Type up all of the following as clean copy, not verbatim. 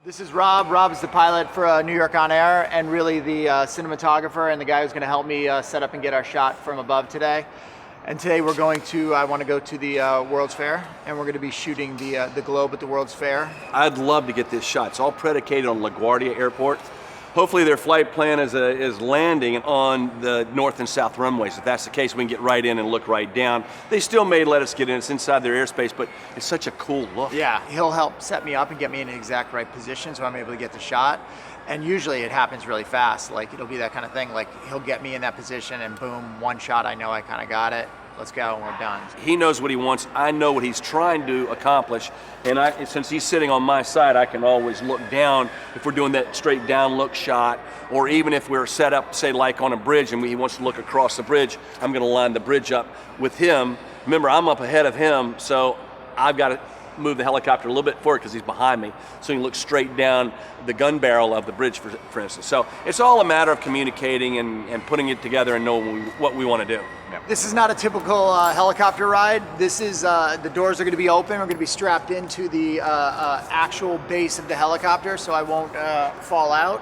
This is Rob. Rob is the pilot for New York On Air and really the cinematographer and the guy who's going to help me set up and get our shot from above today. And today we're going to, I want to go to the World's Fair, and we're going to be shooting the globe at the World's Fair. I'd love to get this shot. It's all predicated on LaGuardia Airport. Hopefully their flight plan is landing on the north and south runways. If that's the case, we can get right in and look right down. They still may let us get in. It's inside their airspace, but it's such a cool look. Yeah, he'll help set me up and get me in the exact right position so I'm able to get the shot. And usually it happens really fast. Like, it'll be that kind of thing. Like, he'll get me in that position and boom, one shot, I know I kind of got it. Let's go, and we're done. He knows what he wants. I know what he's trying to accomplish. And since he's sitting on my side, I can always look down if we're doing that straight down look shot, or even if we're set up, say, like on a bridge and he wants to look across the bridge, I'm gonna line the bridge up with him. Remember, I'm up ahead of him, so I've got to move the helicopter a little bit forward because he's behind me, so he can look straight down the gun barrel of the bridge, for instance. So it's all a matter of communicating and putting it together and knowing what we want to do. Yeah. This is not a typical helicopter ride. This is, the doors are going to be open. We're going to be strapped into the actual base of the helicopter, so I won't fall out.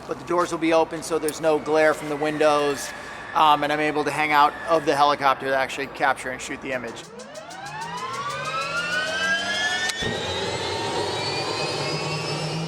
But the doors will be open, so there's no glare from the windows, and I'm able to hang out of the helicopter to actually capture and shoot the image.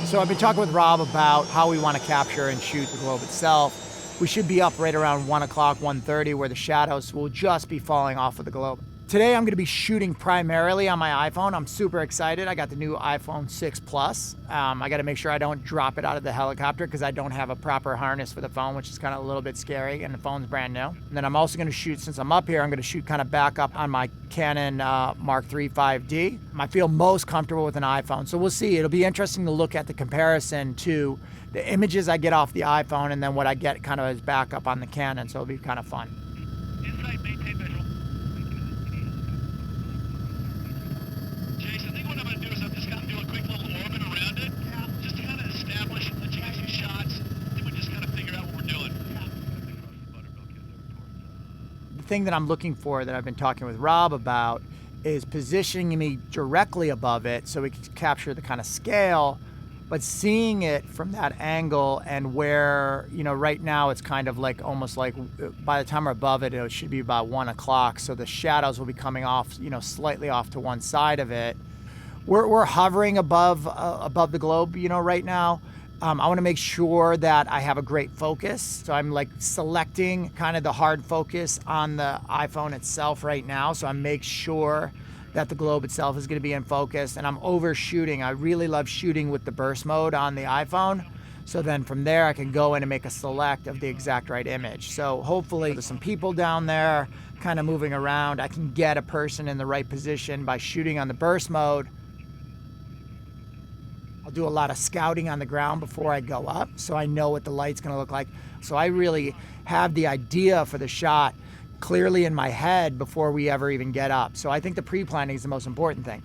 So I've been talking with Rob about how we want to capture and shoot the globe itself. We should be up right around 1 o'clock, 1:30, where the shadows will just be falling off of the globe. Today I'm going to be shooting primarily on my iPhone. I'm super excited. I got the new iPhone 6 Plus. I got to make sure I don't drop it out of the helicopter because I don't have a proper harness for the phone, which is kind of a little bit scary, and the phone's brand new. And then I'm also going to shoot, since I'm up here, I'm going to shoot kind of back up on my Canon Mark III 5D. I feel most comfortable with an iPhone, so we'll see. It'll be interesting to look at the comparison to the images I get off the iPhone and then what I get kind of as backup on the Canon, so it'll be kind of fun. Insight, maintain visual. Chase, I think what I'm going to do is I'm just going to do a quick little orbit around it, just to kind of establish, let you get some shots, then we just kind of figure out what we're doing. The thing that I'm looking for, that I've been talking with Rob about, is positioning me directly above it so we can capture the kind of scale, but seeing it from that angle, and where, you know, right now it's kind of like almost like by the time we're above it, it should be about 1 o'clock. So the shadows will be coming off, you know, slightly off to one side of it. We're hovering above the globe, you know, right now. I want to make sure that I have a great focus. So I'm like selecting kind of the hard focus on the iPhone itself right now. So I make sure that the globe itself is going to be in focus, and I'm overshooting. I really love shooting with the burst mode on the iPhone. So then from there I can go in and make a select of the exact right image. So hopefully there's some people down there kind of moving around. I can get a person in the right position by shooting on the burst mode. I'll do a lot of scouting on the ground before I go up, so I know what the light's going to look like. So I really have the idea for the shot clearly in my head before we ever even get up. So I think the pre-planning is the most important thing.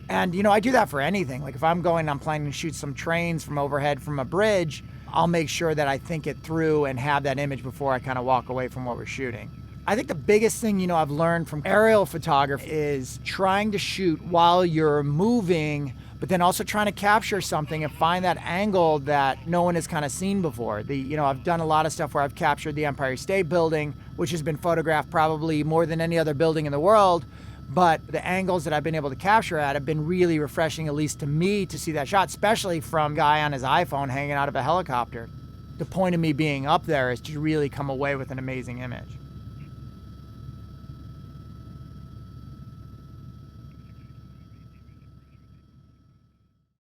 And, you know, I do that for anything. Like if I'm planning to shoot some trains from overhead from a bridge, I'll make sure that I think it through and have that image before I kind of walk away from what we're shooting. I think the biggest thing, you know, I've learned from aerial photography is trying to shoot while you're moving, but then also trying to capture something and find that angle that no one has kind of seen before. You know, I've done a lot of stuff where I've captured the Empire State Building, which has been photographed probably more than any other building in the world, but the angles that I've been able to capture at have been really refreshing, at least to me, to see that shot, especially from a guy on his iPhone hanging out of a helicopter. The point of me being up there is to really come away with an amazing image.